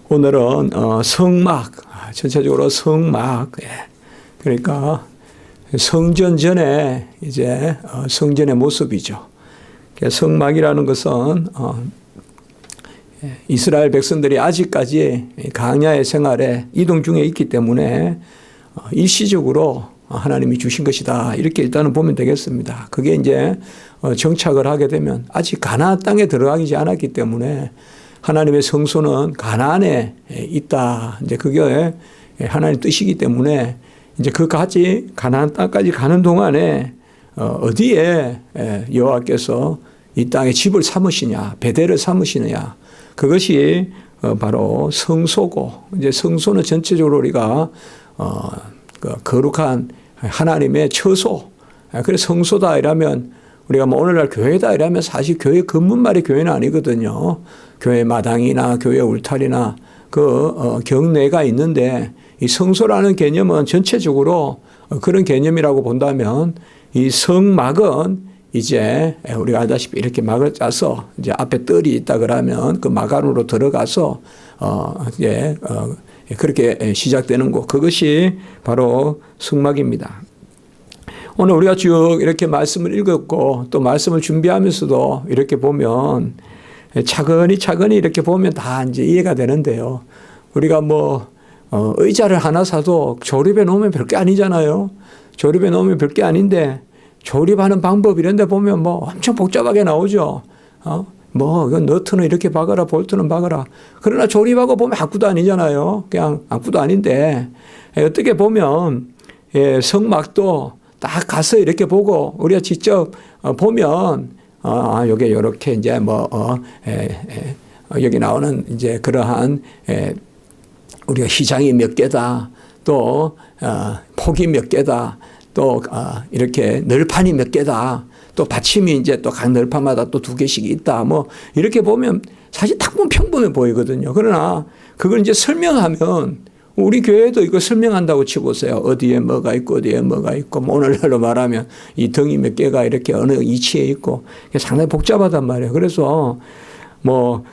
오늘은 성막, 전체적으로 성막, 그러니까 성전 전에 이제 성전의 모습이죠. 성막이라는 것은 이스라엘 백성들이 아직까지 광야의 생활에 이동 중에 있기 때문에 일시적으로 하나님이 주신 것이다. 이렇게 일단은 보면 되겠습니다. 그게 이제 정착을 하게 되면 아직 가나안 땅에 들어가지 않았기 때문에 하나님의 성소는 가나안에 있다. 이제 그게 하나님의 뜻이기 때문에 이제 그까지 가나안 땅까지 가는 동안에 어디에 여호와께서 이 땅에 집을 삼으시냐, 베델을 삼으시느냐, 그것이 바로 성소고, 이제 성소는 전체적으로 우리가 거룩한 하나님의 처소, 그래서 성소다 이라면 우리가 뭐 오늘날 교회다 이라면 사실 교회 근문말이 교회는 아니거든요. 교회 마당이나 교회 울타리나 그 경내가 있는데 이 성소라는 개념은 전체적으로 그런 개념이라고 본다면 이 성막은 이제 우리가 알다시피 이렇게 막을 짜서 이제 앞에 뜰이 있다 그러면 그 막 안으로 들어가서 이제 그렇게 시작되는 것, 그것이 바로 성막입니다. 오늘 우리가 쭉 이렇게 말씀을 읽었고 또 말씀을 준비하면서도 이렇게 보면 차근히 이렇게 보면 다 이제 이해가 되는데요. 우리가 뭐 의자를 하나 사도 조립해 놓으면 별게 아니잖아요. 조립해 놓으면 별게 아닌데 조립하는 방법 이런 데 보면 뭐 엄청 복잡하게 나오죠. 뭐 너트는 이렇게 박아라, 볼트는 박아라. 그러나 조립하고 보면 아무것도 아니잖아요. 그냥 아무것도 아닌데 어떻게 보면 성막도 딱 가서 이렇게 보고 우리가 직접 보면 여기 이렇게 이제 여기 나오는 이제 그러한 우리가 시장이 몇 개다, 또 폭이 몇 개다, 또 이렇게 널판이 몇 개다, 또 받침이 이제 또 각 널판마다 또 2개씩 있다, 뭐 이렇게 보면 사실 딱 보면 평범해 보이거든요. 그러나 그걸 이제 설명하면 우리 교회도 이거 설명한다고 치보세요. 어디에 뭐가 있고 어디에 뭐가 있고, 뭐 오늘날로 말하면 이 등이 몇 개가 이렇게 어느 위치에 있고 상당히 복잡하단 말이에요. 그래서 뭐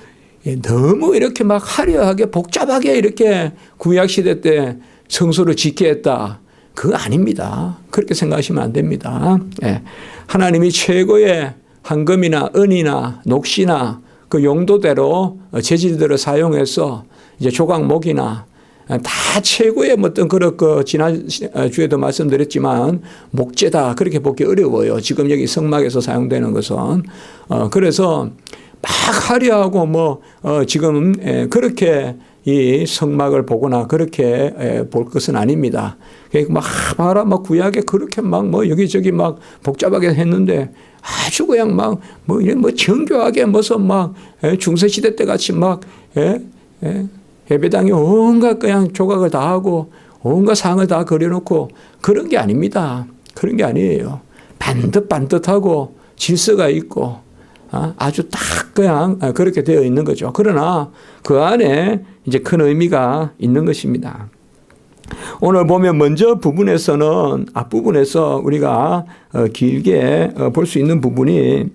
너무 이렇게 막 화려하게 복잡하게 이렇게 구약시대 때 성소를 짓게 했다, 그거 아닙니다. 그렇게 생각하시면 안 됩니다. 하나님이 최고의 황금이나 은이나 녹시나 그 용도대로 재질들을 사용해서 이제 조각목이나 다 최고의 어떤 그런 지난 주에도 말씀드렸지만 목재다, 그렇게 보기 어려워요. 지금 여기 성막에서 사용되는 것은. 그래서 막 화려하고 지금 그렇게 이 성막을 보거나 그렇게 볼 것은 아닙니다. 막 봐라, 막 구약에 그렇게 막 여기저기 막 복잡하게 했는데 아주 그냥 이런 정교하게 무슨 중세시대 때 같이 예배당에 온갖 그냥 조각을 다 하고 온갖 상을 다 그려놓고 그런 게 아닙니다. 그런 게 아니에요. 반듯반듯하고 질서가 있고 아주 딱 그냥 그렇게 되어 있는 거죠. 그러나 그 안에 이제 큰 의미가 있는 것입니다. 오늘 보면 먼저 부분에서는 앞부분에서 우리가 길게 볼 수 있는 부분이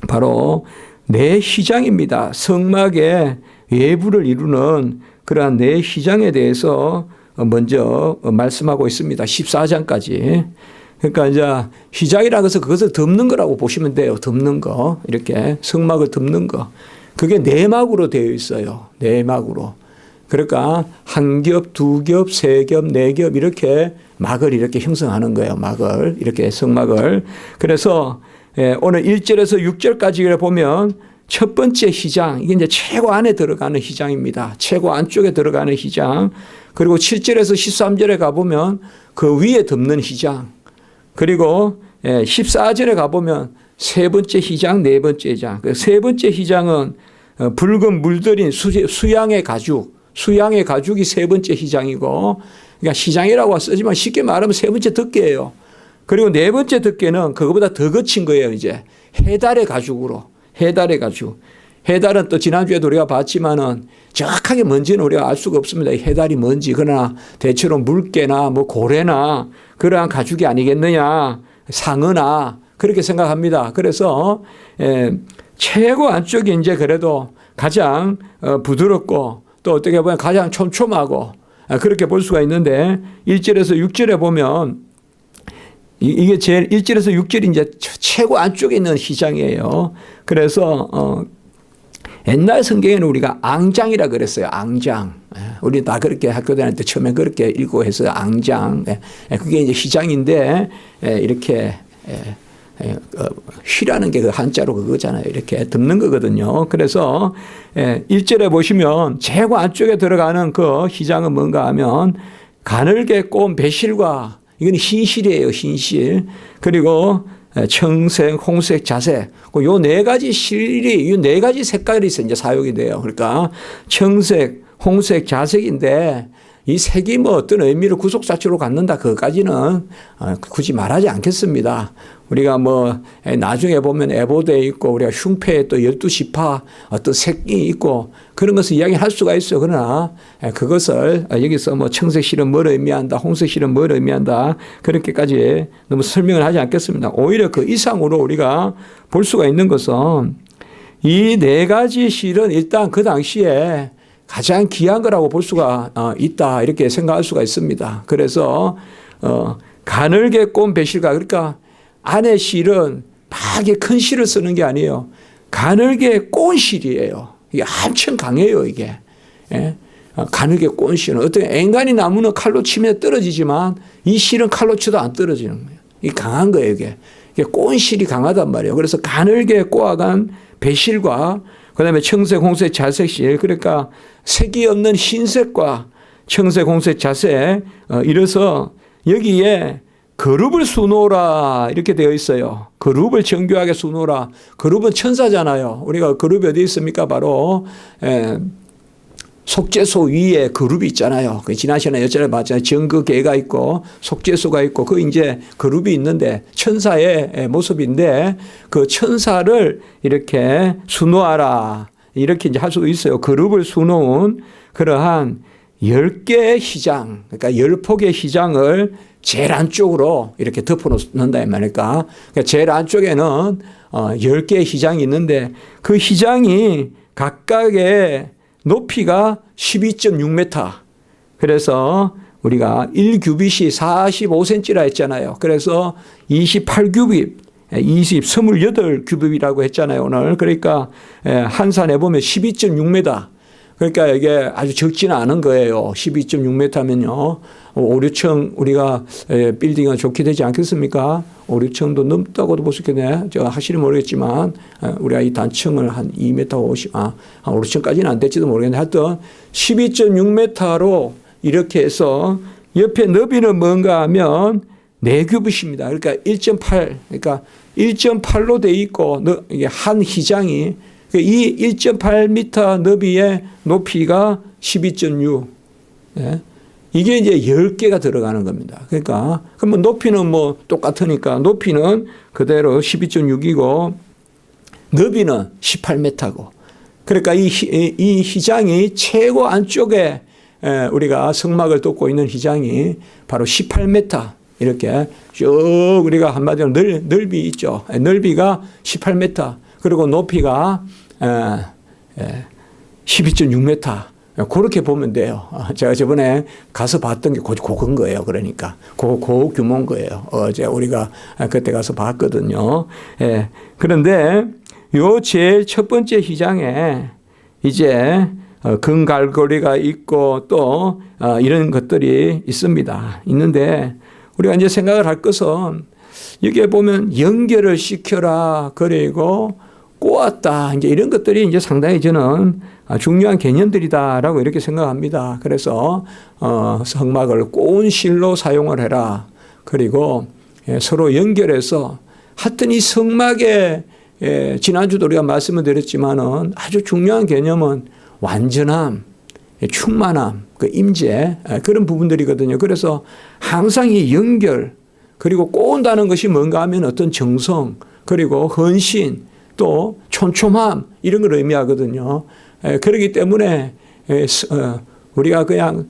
바로 내 시장입니다. 성막의 외부를 이루는 그러한 내 시장에 대해서 먼저 말씀하고 있습니다. 14장까지. 그러니까 이제 시장이라는 것은 그것을 덮는 거라고 보시면 돼요. 덮는 거. 이렇게 성막을 덮는 거. 그게 내막으로 되어 있어요. 내막으로. 그러니까 한 겹, 두 겹, 세 겹, 네 겹 이렇게 막을 이렇게 형성하는 거예요. 막을. 이렇게 성막을. 그래서 오늘 1절에서 6절까지 보면 첫 번째 시장, 이게 이제 최고 안에 들어가는 시장입니다. 최고 안쪽에 들어가는 시장. 그리고 7절에서 13절에 가보면 그 위에 덮는 시장. 그리고 14절에 가보면 세 번째 시장, 네 번째 시장. 세 번째 시장은 붉은 물들인 수양의 가죽. 수양의 가죽이 세 번째 시장이고, 그러니까 시장이라고 쓰지만 쉽게 말하면 세 번째 덮개예요. 그리고 네 번째 덮개는 그거보다 더 거친 거예요. 이제 해달의 가죽으로. 해달의 가죽. 해달은 또 지난주에도 우리가 봤지만은 정확하게 뭔지는 우리가 알 수가 없습니다. 해달이 뭔지. 그러나 대체로 물개나 고래나 그러한 가죽이 아니겠느냐. 상어나 그렇게 생각합니다. 그래서 최고 안쪽이 이제 그래도 가장 부드럽고 또 어떻게 보면 가장 촘촘하고 그렇게 볼 수가 있는데 1절에서 6절에 보면 이게 제일 1절에서 6절이 이제 최고 안쪽에 있는 휘장이에요. 그래서 옛날 성경에는 우리가 앙장이라 그랬어요. 앙장. 우리 다 그렇게 학교 다닐 때 처음에 그렇게 읽고 해서 앙장. 그게 이제 휘장인데 이렇게 휘라는 게 그 한자로 그거잖아요. 이렇게 덮는 거거든요. 그래서 1절에 보시면 최고 안쪽에 들어가는 그 휘장은 뭔가 하면 가늘게 꼰 배실과 이건 흰실이에요. 흰실. 그리고 청색, 홍색, 자색. 요 네 가지 실이, 이 네 가지 색깔이 있어요. 이제 사용이 돼요. 그러니까 청색, 홍색, 자색인데 이 색이 뭐 어떤 의미를 구속사치로 갖는다. 그것까지는 굳이 말하지 않겠습니다. 우리가 뭐 나중에 보면 에보드에 있고 우리가 흉패에 또 12지파 어떤 색이 있고 그런 것을 이야기할 수가 있어요. 그러나 그것을 여기서 뭐 청색실은 뭘 의미한다, 홍색실은 뭘 의미한다 그렇게까지 너무 설명을 하지 않겠습니다. 오히려 그 이상으로 우리가 볼 수가 있는 것은 이 네 가지 실은 일단 그 당시에 가장 귀한 거라고 볼 수가 있다 이렇게 생각할 수가 있습니다. 그래서 가늘게 꼰 배실과 그러니까 안에 실은 막이 큰 실을 쓰는 게 아니에요. 가늘게 꼰 실이에요. 이게 엄청 강해요 이게. 가늘게 꼰 실은 어떻게 앵간히 나무는 칼로 치면 떨어지지만 이 실은 칼로 쳐도 안 떨어지는 거예요. 이게 강한 거예요 이게. 이게 꼰 실이 강하단 말이에요. 그래서 가늘게 꼬아간 배실과 그다음에 청색, 홍색, 자색실 그러니까 색이 없는 흰색과 청색, 홍색, 자색 이래서 여기에 그룹을 수놓으라 이렇게 되어 있어요. 그룹을 정교하게 수놓으라. 그룹은 천사잖아요. 우리가 그룹이 어디 있습니까? 바로 속죄소 위에 그룹이 있잖아요. 지난 시간에 여전히 봤잖아요. 정그계가 있고 속죄소가 있고 그 이제 그룹이 있는데 천사의 모습인데 그 천사를 이렇게 수놓아라. 이렇게 이제 할 수도 있어요. 그룹을 수놓은 그러한 10개의 휘장, 그러니까 10폭의 휘장을 제일 안쪽으로 이렇게 덮어 놓는다 이 말일까. 그러니까 제일 안쪽에는 10개의 휘장이 있는데 그 휘장이 각각의 높이가 12.6m. 그래서 우리가 1규빗이 45cm라 했잖아요. 그래서 28규빗, 28규빗이라고 했잖아요, 오늘. 그러니까 한 산에 보면 12.6m. 그러니까 이게 아주 적지는 않은 거예요. 12.6m면요. 5, 6층 우리가 빌딩은 좋게 되지 않겠습니까? 5, 6층도 넘다고도 볼 수 있겠네. 제가 확실히 모르겠지만 우리가 이 단층을 한 2m 50, 한 5, 6층까지는 안 될지도 모르겠는데 하여튼 12.6m로 이렇게 해서 옆에 너비는 뭔가 하면 4규빗입니다. 그러니까 1.8, 그러니까 1.8로 돼 있고 이게 한 휘장이 이 1.8m 너비의 높이가 12.6. 예. 이게 이제 10개가 들어가는 겁니다. 그러니까, 그러면 높이는 뭐 똑같으니까 높이는 그대로 12.6이고 너비는 18m고. 그러니까 이 휘장이 최고 안쪽에 우리가 성막을 덮고 있는 휘장이 바로 18m. 이렇게 쭉 우리가 한마디로 넓이 있죠. 넓이가 18m. 그리고 높이가 12.6m. 그렇게 보면 돼요. 제가 저번에 가서 봤던 게 그건 거예요. 그러니까 그 규모인 거예요. 어제 우리가 그때 가서 봤거든요. 그런데 요 제일 첫 번째 휘장에 이제 금갈고리가 있고 또 이런 것들이 있습니다. 있는데 우리가 이제 생각을 할 것은 여기에 보면 연결을 시켜라 그리고 꼬았다 이제 이런 것들이 이제 상당히 저는 중요한 개념들이다라고 이렇게 생각합니다. 그래서 성막을 꼬운 실로 사용을 해라. 그리고 서로 연결해서 하여튼 이 성막에 지난주도 우리가 말씀을 드렸지만은 아주 중요한 개념은 완전함, 충만함, 그 임재 그런 부분들이거든요. 그래서 항상 이 연결 그리고 꼬운다는 것이 뭔가 하면 어떤 정성 그리고 헌신 또 촘촘함 이런 걸 의미하거든요. 그렇기 때문에 우리가 그냥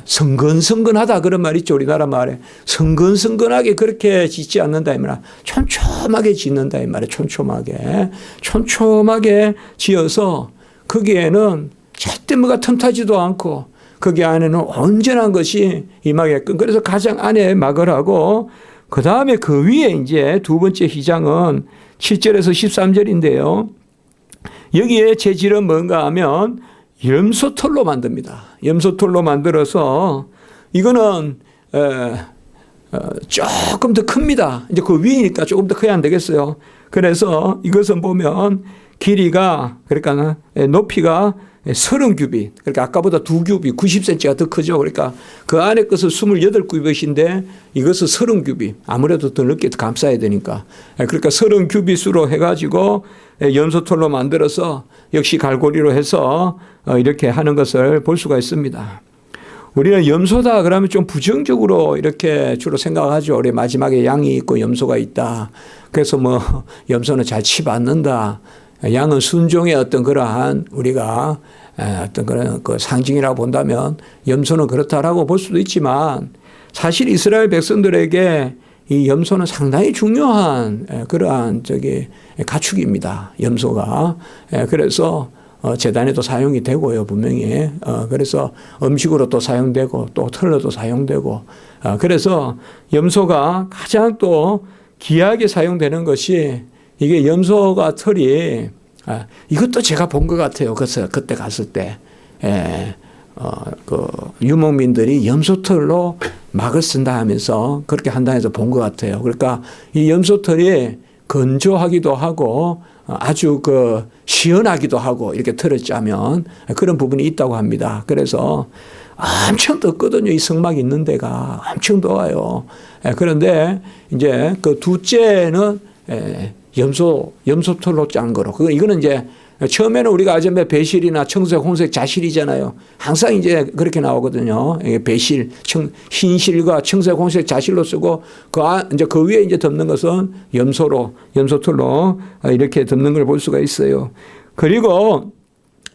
성근성근하다 그런 말 있죠. 우리나라 말에 성근성근하게 그렇게 짓지 않는다 이 말이야. 촘촘하게 짓는다 이 말이야. 촘촘하게 지어서 거기에는 절대 뭐가 틈타지도 않고 거기 안에는 온전한 것이 임하게끔. 그래서 가장 안에 막을 하고 그 다음에 그 위에 이제 두 번째 휘장은 7절에서 13절인데요. 여기에 재질은 뭔가 하면 염소털로 만듭니다. 염소털로 만들어서 이거는 조금 더 큽니다. 이제 그 위니까 조금 더 커야 안 되겠어요. 그래서 이것은 보면 길이가, 그러니까 높이가 30규빗. 그러니까 아까보다 2규빗, 90cm가 더 크죠. 그러니까 그 안에 것은 28규빗인데 이것은 30규빗. 아무래도 더 넓게 감싸야 되니까. 그러니까 30규빗으로 해가지고 염소털로 만들어서 역시 갈고리로 해서 이렇게 하는 것을 볼 수가 있습니다. 우리는 염소다 그러면 좀 부정적으로 이렇게 주로 생각하죠. 우리 마지막에 양이 있고 염소가 있다. 그래서 뭐 염소는 잘 치받는다. 양은 순종의 어떤 그러한 우리가 어떤 그런 그 상징이라고 본다면 염소는 그렇다라고 볼 수도 있지만 사실 이스라엘 백성들에게 이 염소는 상당히 중요한 그러한 가축입니다. 염소가. 그래서 제단에도 사용이 되고요, 분명히. 그래서 음식으로 또 사용되고 또 털로도 사용되고. 그래서 염소가 가장 또 귀하게 사용되는 것이 이게 염소가 털이, 이것도 제가 본 것 같아요. 그래서 그때 갔을 때. 그 유목민들이 염소털로 막을 쓴다 하면서 그렇게 한다 해서 본 것 같아요. 그러니까 이 염소털이 건조하기도 하고 아주 그 시원하기도 하고 이렇게 털을 짜면 그런 부분이 있다고 합니다. 그래서 엄청 덥거든요. 이 성막이 있는 데가 엄청 더워요. 그런데 이제 그 둘째는 염소털로 짠 거로. 이거는 이제 처음에는 우리가 아점에 배실이나 청색, 홍색, 자실이잖아요. 항상 이제 그렇게 나오거든요. 배실, 흰실과 청색, 홍색, 자실로 쓰고 이제 그 위에 이제 덮는 것은 염소털로 이렇게 덮는 걸 볼 수가 있어요. 그리고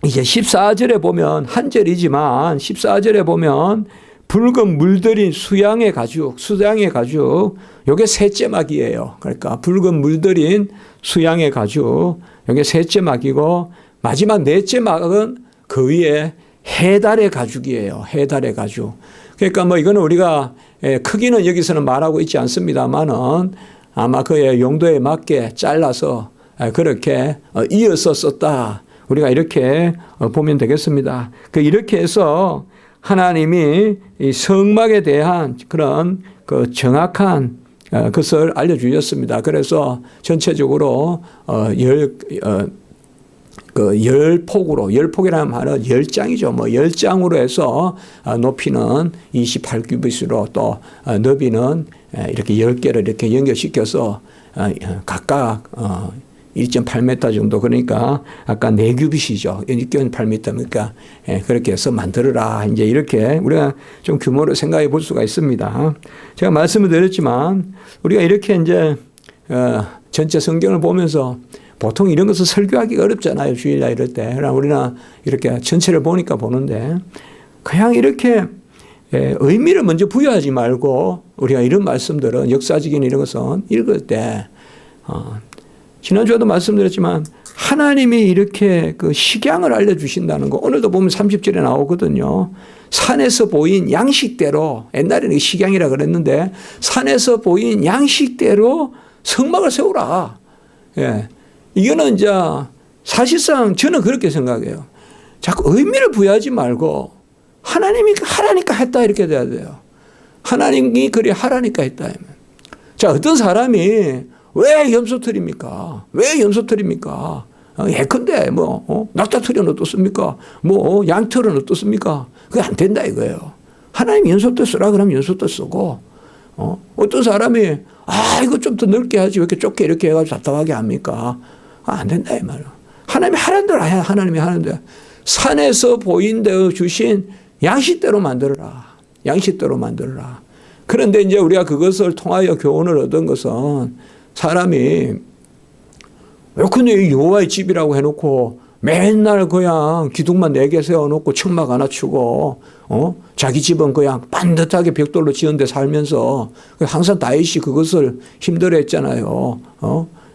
이제 14절에 보면 한 절이지만 14절에 보면 붉은 물들인 수양의 가죽. 요게 셋째 막이에요. 그러니까 붉은 물들인 수양의 가죽. 요게 셋째 막이고 마지막 넷째 막은 그 위에 해달의 가죽이에요. 해달의 가죽. 그러니까 뭐 이거는 우리가 크기는 여기서는 말하고 있지 않습니다만은 아마 그의 용도에 맞게 잘라서 그렇게 이어서 썼다. 우리가 이렇게 보면 되겠습니다. 이렇게 해서 하나님이 이 성막에 대한 그런 그 정확한 것을 알려주셨습니다. 그래서 전체적으로 열폭이라는 말은 10장이죠. 뭐 10장으로 해서 높이는 28규빗으로 또 너비는 이렇게 10개를 이렇게 연결시켜서 각각 1.8m 정도. 그러니까 아까 4규빗이죠. 1.8m니까 그렇게 해서 만들어라. 이제 이렇게 우리가 좀 규모를 생각해 볼 수가 있습니다. 제가 말씀을 드렸지만 우리가 이렇게 이제 전체 성경을 보면서 보통 이런 것을 설교하기가 어렵잖아요. 주일날 이럴 때. 그러나 우리는 이렇게 전체를 보는데 그냥 이렇게 의미를 먼저 부여하지 말고 우리가 이런 말씀들은 역사적인 이런 것은 읽을 때 지난주에도 말씀드렸지만 하나님이 이렇게 그 식양을 알려주신다는 거 오늘도 보면 30절에 나오거든요. 산에서 보인 양식대로, 옛날에는 식양이라 그랬는데 산에서 보인 양식대로 성막을 세우라. 예. 이거는 이제 사실상 저는 그렇게 생각해요. 자꾸 의미를 부여하지 말고 하나님이 하라니까 했다 이렇게 돼야 돼요. 하나님이 그리 하라니까 했다. 자, 어떤 사람이 왜 염소털입니까? 왜 염소털입니까? 예컨대 낙타털은 어떻습니까? 양털은 어떻습니까? 그게 안 된다 이거예요. 하나님 염소털 쓰라 그러면 염소털 쓰고 어떤 사람이 이거 좀 더 넓게 하지 왜 이렇게 좁게 이렇게 해가지고 답답하게 합니까? 안 된다 이 말이에요. 하나님이 하는 대로 해. 하나님이 하는데 산에서 보인대로 주신 양식대로 만들어라. 양식대로 만들어라. 그런데 이제 우리가 그것을 통하여 교훈을 얻은 것은 사람이 왜 근데 여호와의 집이라고 해놓고 맨날 그냥 기둥만 4개 세워놓고 천막 하나 치고 자기 집은 그냥 반듯하게 벽돌로 지은 데 살면서 항상 다윗이 그것을 힘들어했잖아요.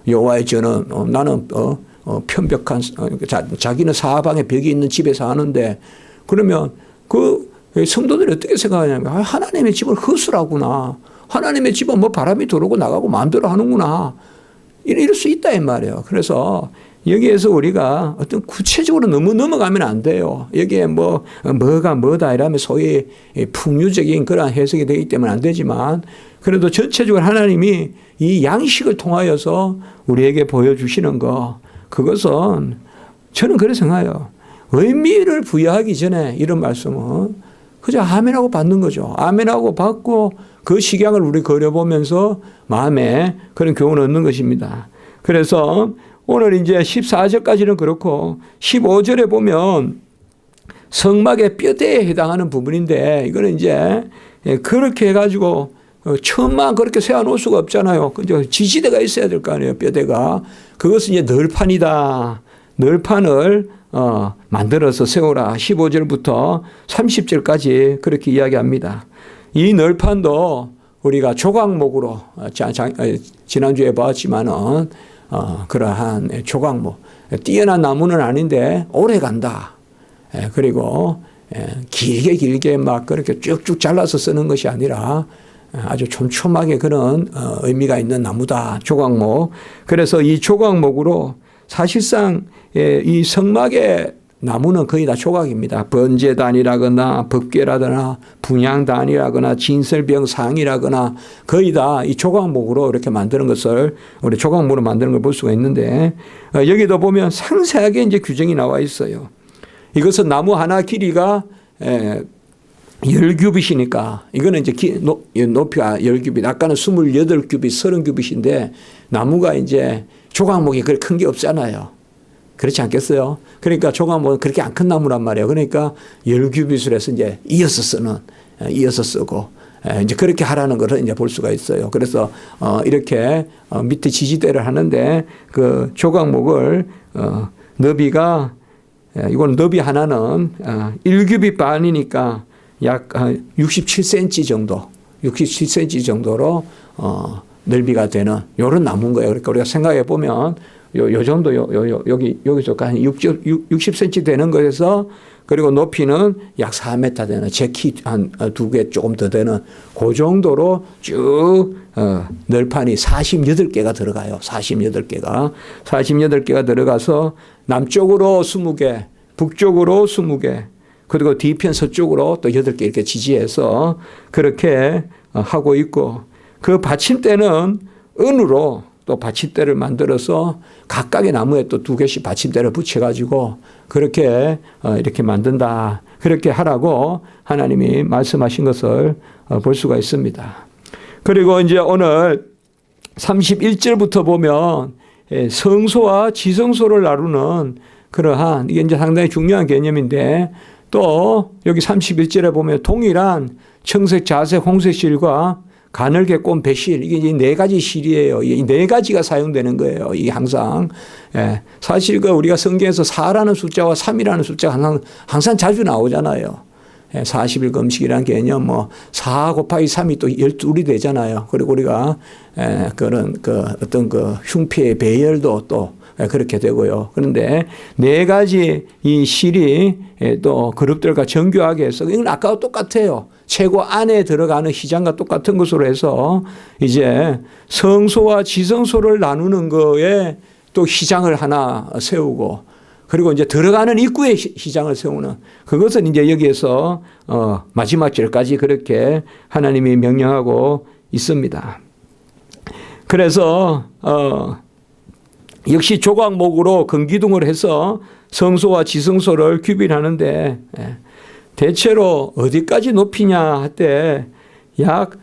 여호와의 전은 나는 편벽한 자기는 사방에 벽이 있는 집에 사는데 그러면 그 성도들이 어떻게 생각하냐면 하나님의 집은 허술하구나. 하나님의 집은 뭐 바람이 들어오고 나가고 마음대로 하는구나. 이럴 수 있다 이 말이에요. 그래서 여기에서 우리가 어떤 구체적으로 너무 넘어가면 안 돼요. 여기에 뭐가 뭐다 이러면 소위 풍류적인 그런 해석이 되기 때문에 안 되지만 그래도 전체적으로 하나님이 이 양식을 통하여서 우리에게 보여주시는 거 그것은 저는 그렇게 생각해요. 의미를 부여하기 전에 이런 말씀은 그저 아멘하고 받는 거죠. 아멘하고 받고 그 식양을 우리 그려보면서 마음에 그런 교훈을 얻는 것입니다. 그래서 오늘 이제 14절까지는 그렇고 15절에 보면 성막의 뼈대에 해당하는 부분인데 이거는 이제 그렇게 해가지고 천만 그렇게 세워놓을 수가 없잖아요. 지지대가 있어야 될 거 아니에요. 뼈대가. 그것은 이제 널판이다. 널판을 만들어서 세우라. 15절부터 30절까지 그렇게 이야기합니다. 이 널판도 우리가 조각목으로 지난주에 봤지만은 그러한 조각목 뛰어난 나무는 아닌데 오래 간다. 그리고 길게 막 그렇게 쭉쭉 잘라서 쓰는 것이 아니라 아주 촘촘하게 그런 의미가 있는 나무다. 조각목. 그래서 이 조각목으로 사실상 이 성막의 나무는 거의 다 조각입니다. 번제단이라거나 법궤라거나 분향단이라거나 진설병상이라거나 거의 다 이 조각목으로 이렇게 만드는 것을 우리 조각목으로 만드는 걸 볼 수가 있는데 여기도 보면 상세하게 이제 규정이 나와 있어요. 이것은 나무 하나 길이가 10규빗이니까 이거는 이제 높이가 10규빗 아까는 28규빗 30규빗인데 나무가 이제 조각목이 그렇게 큰 게 없잖아요. 그렇지 않겠어요? 그러니까 조각목은 그렇게 안 큰 나무란 말이에요. 그러니까 10규빗을 해서 이제 이어서 쓰고 이제 그렇게 하라는 것을 이제 볼 수가 있어요. 그래서 이렇게 밑에 지지대를 하는데 그 조각목을 너비가 이건 너비 하나는 1규빗 반이니까 약 67cm 정도, 67cm 정도로 넓이가 되는 이런 나무인 거예요. 그러니까 우리가 생각해 보면 요 정도 여기서 한 60cm 되는 거에서 그리고 높이는 약 4m 되는 제 키 한 2개 조금 더 되는 그 정도로 쭉 널판이 48개가 들어가요. 48개가 들어가서 남쪽으로 20개, 북쪽으로 20개, 그리고 뒤편 서쪽으로 또 8개 이렇게 지지해서 그렇게 하고 있고 그 받침대는 은으로 또 받침대를 만들어서 각각의 나무에 또 2개씩 받침대를 붙여가지고 그렇게 이렇게 만든다. 그렇게 하라고 하나님이 말씀하신 것을 볼 수가 있습니다. 그리고 이제 오늘 31절부터 보면 성소와 지성소를 나누는 그러한 이게 이제 상당히 중요한 개념인데 또 여기 31절에 보면 동일한 청색, 자색, 홍색 실과 가늘게 꼰 배실 이게 이제 4가지 실이에요. 이 4가지가 사용되는 거예요. 이게 항상 사실 우리가 성경에서 4라는 숫자와 3이라는 숫자가 항상 자주 나오잖아요. 40일 금식이라는 개념 4 곱하기 3이 또 12이 되잖아요. 그리고 우리가 그런 어떤 흉피의 배열도 또 그렇게 되고요. 그런데 4가지 이 실이 또 그룹들과 정교하게 해서 이건 아까와 똑같아요. 최고 안에 들어가는 휘장과 똑같은 것으로 해서 이제 성소와 지성소를 나누는 거에 또 휘장을 하나 세우고 그리고 이제 들어가는 입구에 휘장을 세우는 그것은 이제 여기에서 마지막 절까지 그렇게 하나님이 명령하고 있습니다. 그래서 역시 조각목으로 금기둥을 해서 성소와 지성소를 규빗하는데 대체로 어디까지 높이냐 할 때 약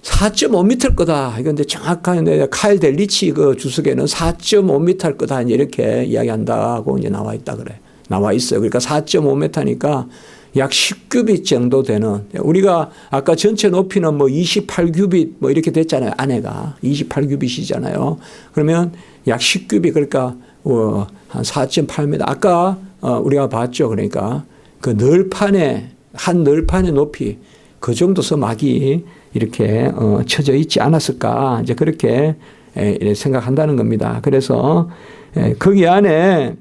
4.5m 거다. 이건 이제 정확한 카일 델리치 그 주석에는 4.5m일 거다. 이렇게 이야기한다고 이제 나와 있다 그래. 나와 있어요. 그러니까 4.5m니까 약 10규빗 정도 되는 우리가 아까 전체 높이는 28규빗 이렇게 됐잖아요. 안에가 28규빗이잖아요. 그러면 약 10규빗 그러니까 한 4.8m. 아까 우리가 봤죠. 그러니까 그 널판의 한 널판의 높이 그 정도 서막이 이렇게 쳐져 있지 않았을까 이제 그렇게 생각한다는 겁니다. 그래서 거기 안에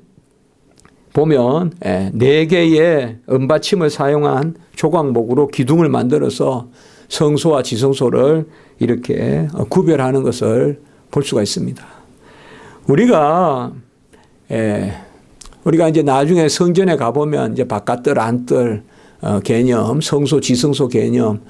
보면 4개의 은받침을 사용한 조각목으로 기둥을 만들어서 성소와 지성소를 이렇게 구별하는 것을 볼 수가 있습니다. 우리가 이제 나중에 성전에 가보면 이제 바깥뜰, 안뜰 개념, 성소, 지성소 개념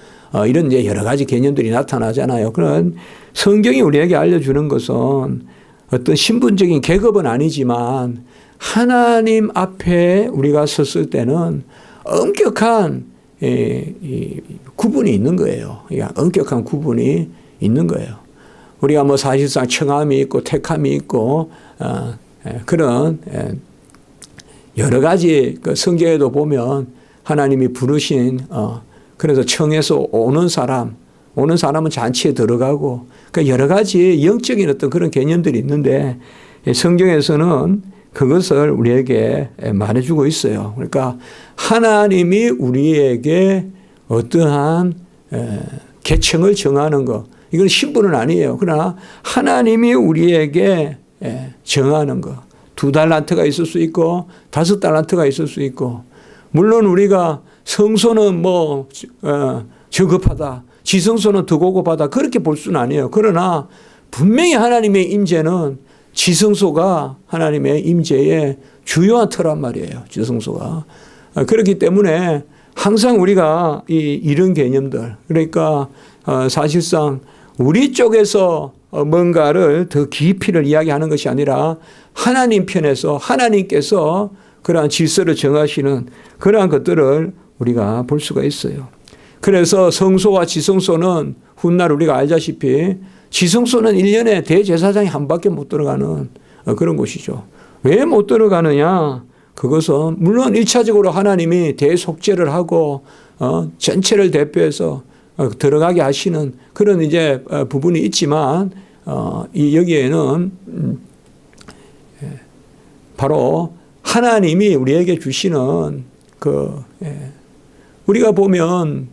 이런 이제 여러 가지 개념들이 나타나잖아요. 그런 성경이 우리에게 알려주는 것은 어떤 신분적인 계급은 아니지만 하나님 앞에 우리가 섰을 때는 엄격한 구분이 있는 거예요. 엄격한 구분이 있는 거예요. 우리가 뭐 사실상 청함이 있고 택함이 있고 그런 여러 가지 그 성경에도 보면 하나님이 부르신 그래서 청에서 오는 사람은 잔치에 들어가고 그러니까 여러 가지 영적인 어떤 그런 개념들이 있는데 성경에서는 그것을 우리에게 말해주고 있어요. 그러니까 하나님이 우리에게 어떠한 계층을 정하는 것 이건 신분은 아니에요. 그러나 하나님이 우리에게 정하는 것 2달란트가 있을 수 있고 5달란트가 있을 수 있고 물론 우리가 성소는 뭐 저급하다 지성소는 더 고급하다 그렇게 볼 수는 아니에요. 그러나 분명히 하나님의 임재는 지성소가 하나님의 임재의 주요한 터란 말이에요. 지성소가. 그렇기 때문에 항상 우리가 이런 개념들 그러니까 사실상 우리 쪽에서 뭔가를 더 깊이를 이야기하는 것이 아니라 하나님 편에서 하나님께서 그러한 질서를 정하시는 그러한 것들을 우리가 볼 수가 있어요. 그래서 성소와 지성소는 훗날 우리가 알다시피 지성소는 1년에 대제사장이 한 밖에 못 들어가는 그런 곳이죠. 왜 못 들어가느냐? 그것은 물론 1차적으로 하나님이 대속죄를 하고 전체를 대표해서 들어가게 하시는 그런 이제 부분이 있지만 여기에는 바로 하나님이 우리에게 주시는 우리가 보면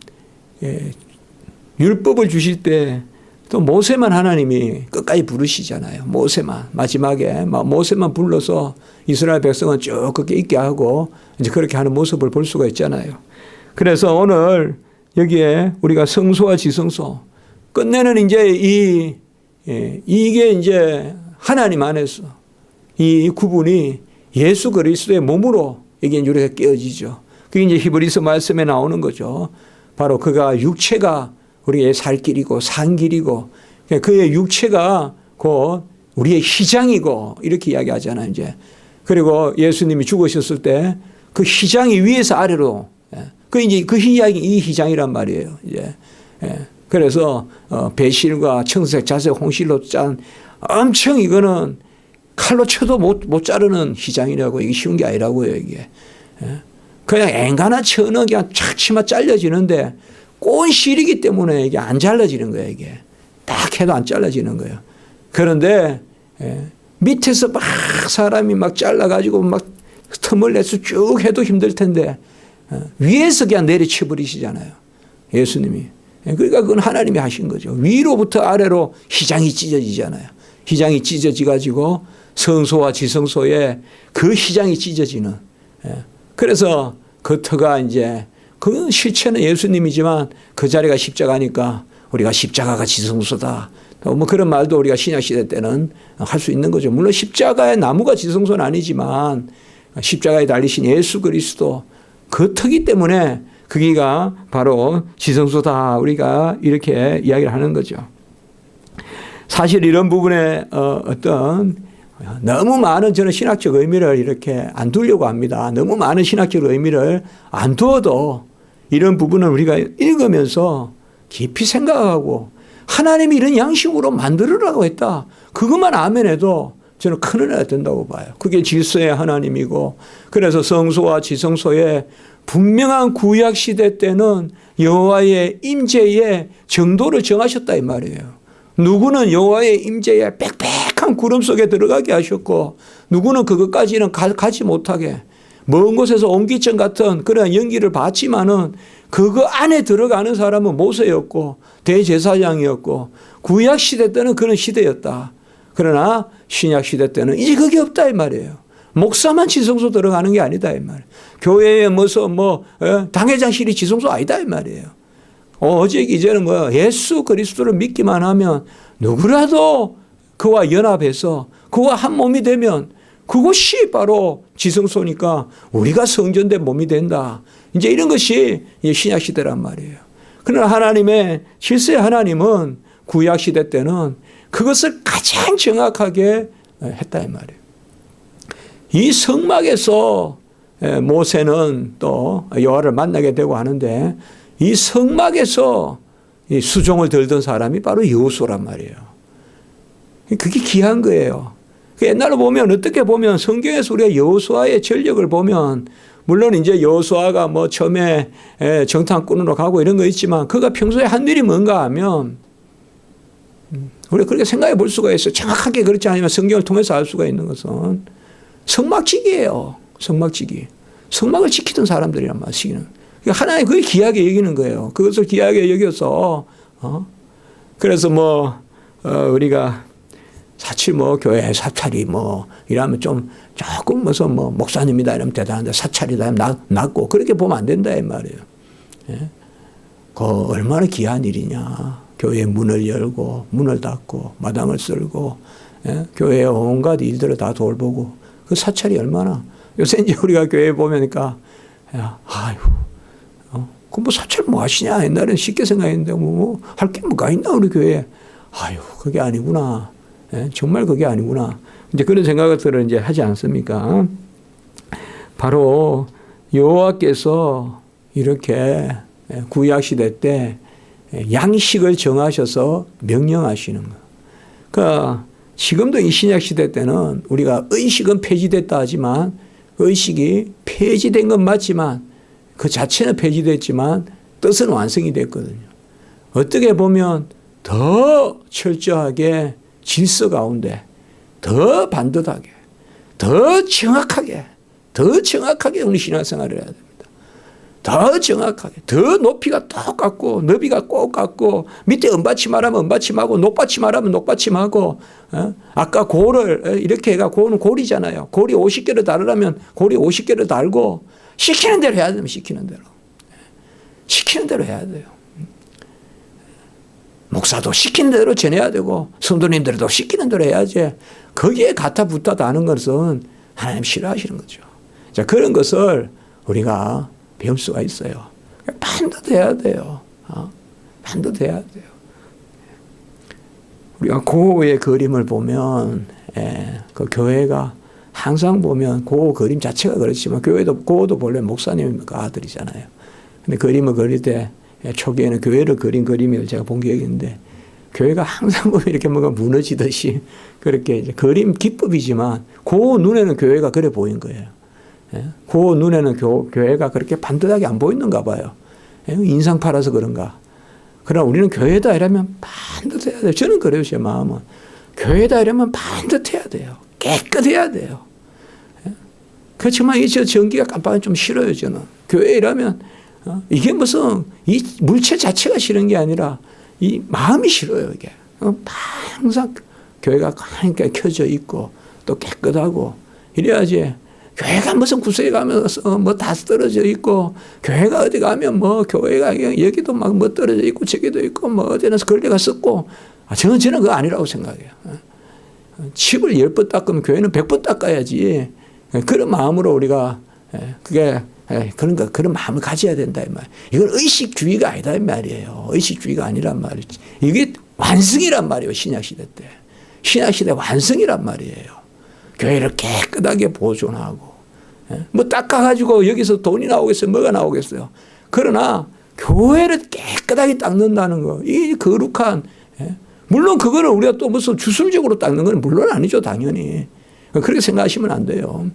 율법을 주실 때 또 모세만 하나님이 끝까지 부르시잖아요. 모세만 마지막에 모세만 불러서 이스라엘 백성은 쭉 그렇게 있게 하고 이제 그렇게 하는 모습을 볼 수가 있잖아요. 그래서 오늘 여기에 우리가 성소와 지성소 끝내는 이제 이게 이제 하나님 안에서 이 구분이 예수 그리스도의 몸으로 이게 이제 우리가 깨어지죠. 그게 이제 히브리서 말씀에 나오는 거죠. 바로 그가 육체가 우리의 살 길이고 산 길이고 그의 육체가 곧 우리의 희장이고 이렇게 이야기하잖아요. 이제 그리고 예수님이 죽으셨을 때 그 희장이 위에서 아래로 그 이제 그 희장이 이 희장이란 말이에요. 이제 그래서 배실과 청색, 자색, 홍실로 짠 엄청 이거는 칼로 쳐도 못 자르는 희장이라고 이게 쉬운 게 아니라고요. 이게 그냥 앵간한 쳐는 그냥 착 치마 잘려지는데 꼰 실이기 때문에 이게 안 잘라지는 거예요. 이게 딱 해도 안 잘라지는 거예요. 그런데 밑에서 막 사람이 막 잘라가지고 막 틈을 내서 쭉 해도 힘들 텐데 위에서 그냥 내리쳐 버리시잖아요. 예수님이. 그러니까 그건 하나님이 하신 거죠. 위로부터 아래로 희장이 찢어지잖아요. 희장이 찢어지가지고 성소와 지성소에 그 희장이 찢어지는. 그래서 그 터가 이제 그 실체는 예수님이지만 그 자리가 십자가니까 우리가 십자가가 지성소다. 뭐 그런 말도 우리가 신약시대 때는 할 수 있는 거죠. 물론 십자가의 나무가 지성소는 아니지만 십자가에 달리신 예수 그리스도 그 터기 때문에 거기가 바로 지성소다. 우리가 이렇게 이야기를 하는 거죠. 사실 이런 부분에 어떤 너무 많은 저는 신학적 의미를 이렇게 안 두려고 합니다. 너무 많은 신학적 의미를 안 두어도 이런 부분을 우리가 읽으면서 깊이 생각하고 하나님이 이런 양식으로 만들으라고 했다. 그것만 아멘해도 저는 큰 은혜가 된다고 봐요. 그게 질서의 하나님이고 그래서 성소와 지성소에 분명한 구약 시대 때는 여호와의 임재의 정도를 정하셨다 이 말이에요. 누구는 여호와의 임재에 빽빽한 구름 속에 들어가게 하셨고 누구는 그것까지는 가지 못하게 먼 곳에서 옹기증 같은 그런 연기를 받지만은 그거 안에 들어가는 사람은 모세였고 대제사장이었고 구약 시대 때는 그런 시대였다. 그러나 신약 시대 때는 이제 그게 없다 이 말이에요. 목사만 지성소 들어가는 게 아니다 이 말이에요. 교회에 당회장실이 지성소 아니다 이 말이에요. 오직 이제는 예수 그리스도를 믿기만 하면 누구라도 그와 연합해서 그와 한 몸이 되면 그것이 바로 지성소니까 우리가 성전된 몸이 된다. 이제 이런 것이 신약 시대란 말이에요. 그러나 하나님의 실세 하나님은 구약 시대 때는 그것을 가장 정확하게 했다 이 말이에요. 이 성막에서 모세는 또 여호와를 만나게 되고 하는데 이 성막에서 이 수종을 들던 사람이 바로 여호수아란 말이에요. 그게 귀한 거예요. 옛날로 보면 어떻게 보면 성경에서 우리가 여호수아의 전력을 보면 물론 이제 여호수아가 처음에 정탐꾼으로 가고 이런 거 있지만 그가 평소에 한 일이 뭔가 하면 우리가 그렇게 생각해 볼 수가 있어요. 정확하게 그렇지 않으면 성경을 통해서 알 수가 있는 것은 성막지기예요. 성막지기. 성막을 지키던 사람들이란 말이에요. 그러니까 하나님 그게 귀하게 여기는 거예요. 그것을 귀하게 여겨서 그래서 우리가 사실 교회 사찰이 이러면 좀 조금 목사님이다 이러면 대단한데 사찰이다 하면 낮고 그렇게 보면 안 된다 이 말이에요. 예? 그 얼마나 귀한 일이냐. 교회 문을 열고 문을 닫고 마당을 쓸고 교회의 온갖 일들을 다 돌보고 그 사찰이 얼마나 요새 이제 우리가 교회 보면니까 그 사찰 하시냐 옛날에는 쉽게 생각했는데 할 게 뭐가 있나 우리 교회에 그게 아니구나. 정말 그게 아니구나. 이제 그런 생각을 이제 하지 않습니까? 바로 여호와께서 이렇게 구약 시대 때 양식을 정하셔서 명령하시는 거. 그러니까 지금도 이 신약 시대 때는 우리가 의식은 폐지됐다 하지만 의식이 폐지된 건 맞지만 그 자체는 폐지됐지만 뜻은 완성이 됐거든요. 어떻게 보면 더 철저하게 질서 가운데 더 반듯하게 더 정확하게 우리 신앙생활을 해야 됩니다. 더 정확하게 더 높이가 똑같고 너비가 꼭 같고 밑에 은받침하라면 은받침하고 녹받침하라면 녹받침하고 아까 고를 이렇게 해가 고는 고리잖아요. 고리 50개를 다르려면 고리 50개를 달고 시키는 대로 해야 됩니다. 시키는 대로 해야 돼요. 목사도 시키는 대로 전해야 되고 성도님들도 시키는 대로 해야지 거기에 가타 붙다 다는 것은 하나님 싫어하시는 거죠. 자, 그런 것을 우리가 배울 수가 있어요. 반듯해야 돼요. 반듯해야 돼요. 우리가 고의 그림을 보면 그 교회가 항상 보면 고 그림 자체가 그렇지만 고도 본래 목사님 그 아들이잖아요. 근데 그림을 그릴 때 초기에는 교회를 그린 그림을 제가 본 기억이 있는데 교회가 항상 보면 이렇게 뭔가 무너지듯이 그렇게 이제 그림 기법이지만 그 눈에는 교회가 그래 보인 거예요. 그 눈에는 교회가 그렇게 반듯하게 안 보이는가 봐요. 인상 팔아서 그런가. 그러나 우리는 교회다 이러면 반듯해야 돼요. 저는 그래요. 제 마음은. 교회다 이러면 반듯해야 돼요. 깨끗해야 돼요. 그렇지만 이 전기가 깜빡이 좀 싫어요. 저는. 교회 이러면 이게 무슨 이 물체 자체가 싫은 게 아니라 이 마음이 싫어요. 이게. 항상 교회가 그러니까 켜져 있고 또 깨끗하고 이래야지 교회가 무슨 구석에 가면 다 떨어져 있고 교회가 어디 가면 교회가 여기도 막 떨어져 있고 저기도 있고 어디는 걸레가 썩고 저는 그거 아니라고 생각해요. 칩을 10번 닦으면 교회는 100번 닦아야지. 그런 마음으로 우리가 그런 마음을 가져야 된다 이 말. 이건 의식주의가 아니다 이 말이에요. 의식주의가 아니란 말이지. 이게 완성이란 말이에요. 신약시대 때. 신약시대 완성이란 말이에요. 교회를 깨끗하게 보존하고 닦아가지고 여기서 돈이 나오겠어요? 뭐가 나오겠어요? 그러나 교회를 깨끗하게 닦는다는 거, 이 거룩한 물론 그거를 우리가 또 무슨 주술적으로 닦는 건 물론 아니죠. 당연히. 그렇게 생각하시면 안 돼요.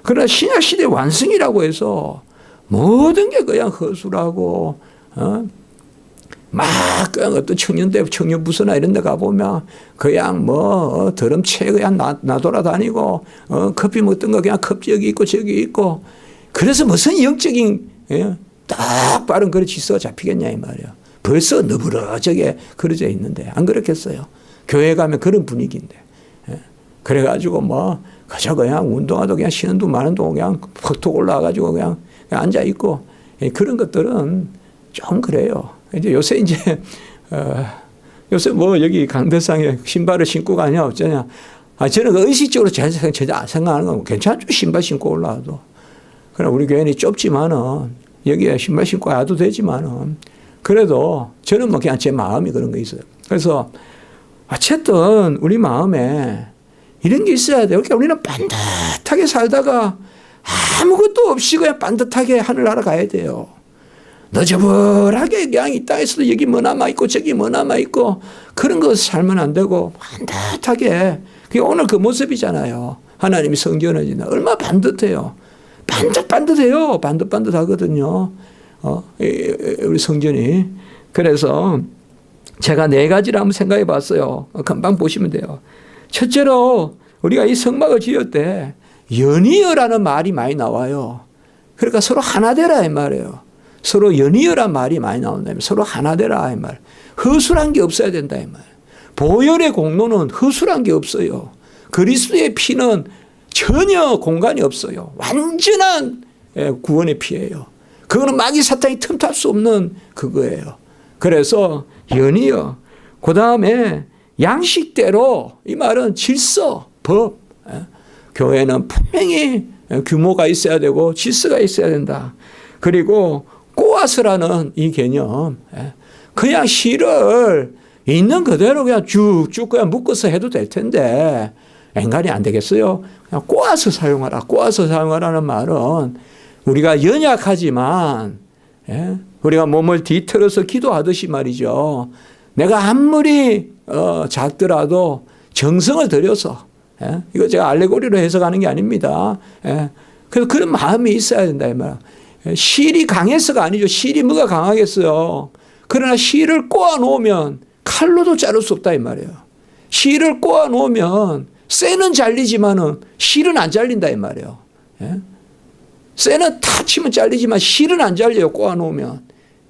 그러나 신약시대 완성이라고 해서 모든 게 그냥 허술하고 막 그냥 어떤 청년부서나 이런 데 가보면 그냥 더럼채 그냥 나돌아다니고 커피 먹던 거 그냥 컵 저기 있고 저기 있고 그래서 무슨 영적인 딱 바른 그런 질서가 잡히겠냐 이 말이야. 벌써 너부러지게 그려져 있는데 안 그렇겠어요. 교회 가면 그런 분위기인데 그래가지고 뭐 그저 그냥 운동화도 그냥 쉬는 둥 마는 둥 그냥 퍽톡 올라와가지고 그냥 앉아 있고 그런 것들은 좀 그래요. 이제 요새 요새 뭐 여기 강대상에 신발을 신고 가냐 어쩌냐. 저는 의식적으로 제가 생각하는 건 괜찮죠. 신발 신고 올라와도. 그러나 우리 교회는 좁지만은 여기에 신발 신고 와도 되지만은 그래도 저는 뭐 그냥 제 마음이 그런 거 있어요. 그래서 어쨌든 우리 마음에 이런 게 있어야 돼요. 그러니까 우리는 반듯하게 살다가 아무것도 없이 그냥 반듯하게 하늘나라 가야 돼요. 너저분하게 그냥 이 땅에서도 여기 뭐 남아있고 저기 뭐 남아있고 그런 거 살면 안 되고 반듯하게. 그게 오늘 그 모습이잖아요. 하나님이 성전을 짓나 얼마나 반듯해요. 반듯해요. 반듯하거든요. 우리 성전이. 그래서 제가 4가지를 한번 생각해 봤어요. 금방 보시면 돼요. 첫째로 우리가 이 성막을 지을 때 연이어라는 말이 많이 나와요. 그러니까 서로 하나 되라 이 말이에요. 서로 연이어란 말이 많이 나온다면 서로 하나 되라 이 말. 허술한 게 없어야 된다 이 말. 보혈의 공로는 허술한 게 없어요. 그리스도의 피는 전혀 공간이 없어요. 완전한 구원의 피예요. 그거는 마귀 사탄이 틈탈 수 없는 그거예요. 그래서 연이어. 그 다음에 양식대로 이 말은 질서, 법. 교회는 분명히 규모가 있어야 되고 질서가 있어야 된다. 그리고 꼬아서라는 이 개념. 그냥 실을 있는 그대로 그냥 쭉쭉 그냥 묶어서 해도 될 텐데 인간이 안 되겠어요. 그냥 꼬아서 사용하라. 꼬아서 사용하라는 말은 우리가 연약하지만 우리가 몸을 뒤틀어서 기도하듯이 말이죠. 내가 아무리 작더라도 정성을 들여서 이거 제가 알레고리로 해석하는 게 아닙니다. 그래서 그런 마음이 있어야 된다 이 말. 실이 강해서가 아니죠. 실이 뭐가 강하겠어요. 그러나 실을 꼬아 놓으면 칼로도 자를 수 없다 이 말이에요. 실을 꼬아 놓으면 쇠는 잘리지만은 실은 안 잘린다 이 말이에요. 쇠는 탁 치면 잘리지만 실은 안 잘려요. 꼬아 놓으면.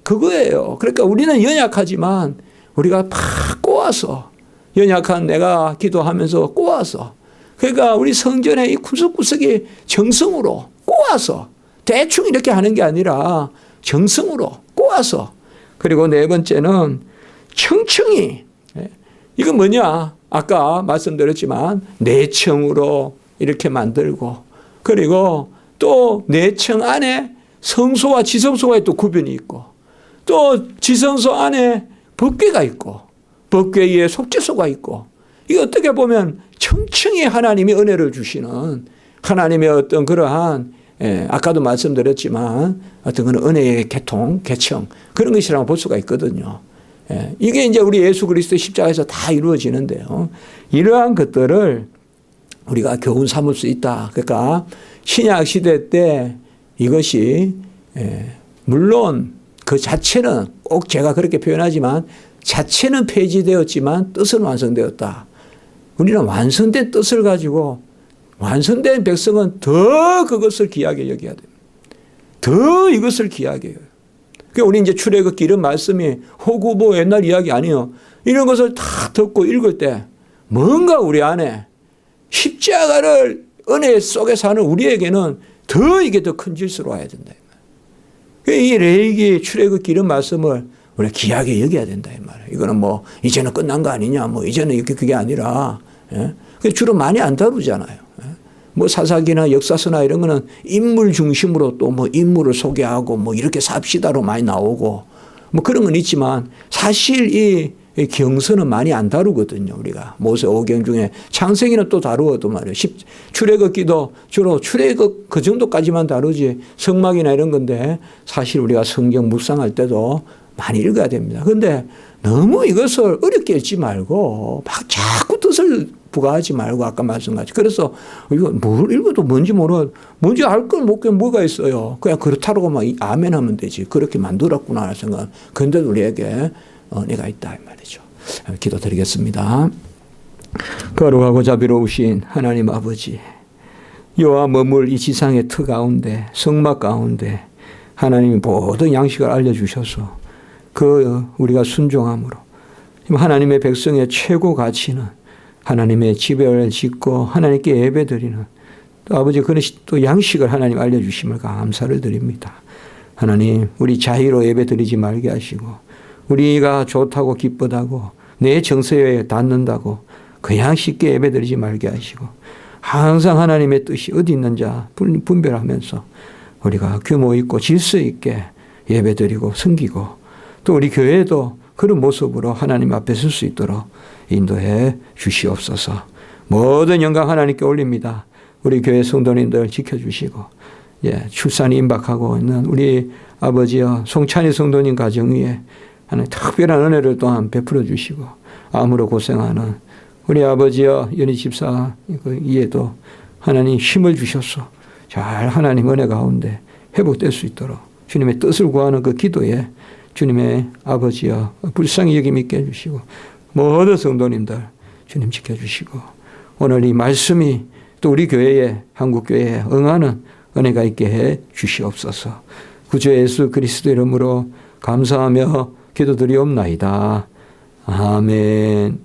그거예요. 그러니까 우리는 연약하지만 우리가 팍 꼬아서 연약한 내가 기도하면서 꼬아서 그러니까 우리 성전의 이 구석구석이 정성으로 꼬아서 대충 이렇게 하는 게 아니라 정성으로 꼬아서 그리고 4번째는 청청이 이건 뭐냐 아까 말씀드렸지만 내청으로 이렇게 만들고 그리고 또 내청 안에 성소와 지성소가 또 구분이 있고 또 지성소 안에 법궤가 있고 법궤 위에 속죄소가 있고 이게 어떻게 보면 청청히 하나님이 은혜를 주시는 하나님의 어떤 그러한 아까도 말씀드렸지만 어떤 그런 은혜의 계통, 계청 그런 것이라고 볼 수가 있거든요. 이게 이제 우리 예수 그리스도 십자가에서 다 이루어지는데요. 이러한 것들을 우리가 교훈 삼을 수 있다. 그러니까 신약 시대 때 이것이 물론 그 자체는 꼭 제가 그렇게 표현하지만 자체는 폐지되었지만 뜻은 완성되었다. 우리는 완성된 뜻을 가지고 완성된 백성은 더 그것을 귀하게 여겨야 됩니다. 더 이것을 귀하게 여겨요. 그러니까 우리 이제 출애굽기 이런 말씀이 호구 뭐 옛날 이야기 아니에요. 이런 것을 다 듣고 읽을 때 뭔가 우리 안에 십자가를 은혜 속에 사는 우리에게는 더 이게 더 큰 질서로 와야 된다. 이 레위기 출애굽기 이런 말씀을 우리가 귀하게 여겨야 된다 이 말이에요. 이거는 뭐 이제는 끝난 거 아니냐 뭐 이제는 이렇게 그게 아니라 주로 많이 안 다루잖아요. 뭐 사사기나 역사서나 이런 거는 인물 중심으로 또 뭐 인물을 소개하고 뭐 이렇게 삽시다로 많이 나오고 뭐 그런 건 있지만 사실 이 경서는 많이 안 다루거든요. 우리가 모세 5경 중에 창세기는 또 다루어도 말이에요. 출애굽기도 주로 출애굽 그 정도까지만 다루지 성막이나 이런 건데 사실 우리가 성경 묵상할 때도 많이 읽어야 됩니다. 그런데 너무 이것을 어렵게 읽지 말고 막 자꾸 뜻을 부과하지 말고 아까 말씀같이 그래서 이거 뭘 읽어도 뭔지 모르 뭔지 알 건 뭐가 있어요. 그냥 그렇다고만 아멘 하면 되지. 그렇게 만들었구나 하는 생각. 그런데도 우리에게 은혜가 있다 이 말이죠. 기도드리겠습니다. 거룩하고 자비로우신 하나님 아버지 여호와 머물 이 지상의 터 가운데 성막 가운데 하나님이 모든 양식을 알려주셔서 그 우리가 순종함으로 하나님의 백성의 최고 가치는 하나님의 집을 짓고 하나님께 예배드리는 또 아버지 그런 또 양식을 하나님 알려주심을 감사를 드립니다. 하나님 우리 자의로 예배드리지 말게 하시고 우리가 좋다고 기쁘다고 내 정서에 닿는다고 그냥 쉽게 예배드리지 말게 하시고 항상 하나님의 뜻이 어디 있는지 분별하면서 우리가 규모 있고 질서 있게 예배드리고 섬기고 또 우리 교회도 그런 모습으로 하나님 앞에 설 수 있도록 인도해 주시옵소서. 모든 영광 하나님께 올립니다. 우리 교회 성도님들 지켜주시고 출산이 임박하고 있는 우리 아버지여 송찬희 성도님 가정 위에 하나님 특별한 은혜를 또한 베풀어 주시고 암으로 고생하는 우리 아버지여 연희 집사 이에도 하나님 힘을 주셔서 잘 하나님 은혜 가운데 회복될 수 있도록 주님의 뜻을 구하는 그 기도에 주님의 아버지여 불쌍히 여김 있게 해주시고 모든 성도님들 주님 지켜주시고 오늘 이 말씀이 또 우리 교회에 한국교회에 응하는 은혜가 있게 해 주시옵소서. 구주 예수 그리스도 이름으로 감사하며 기도드리옵나이다. 아멘.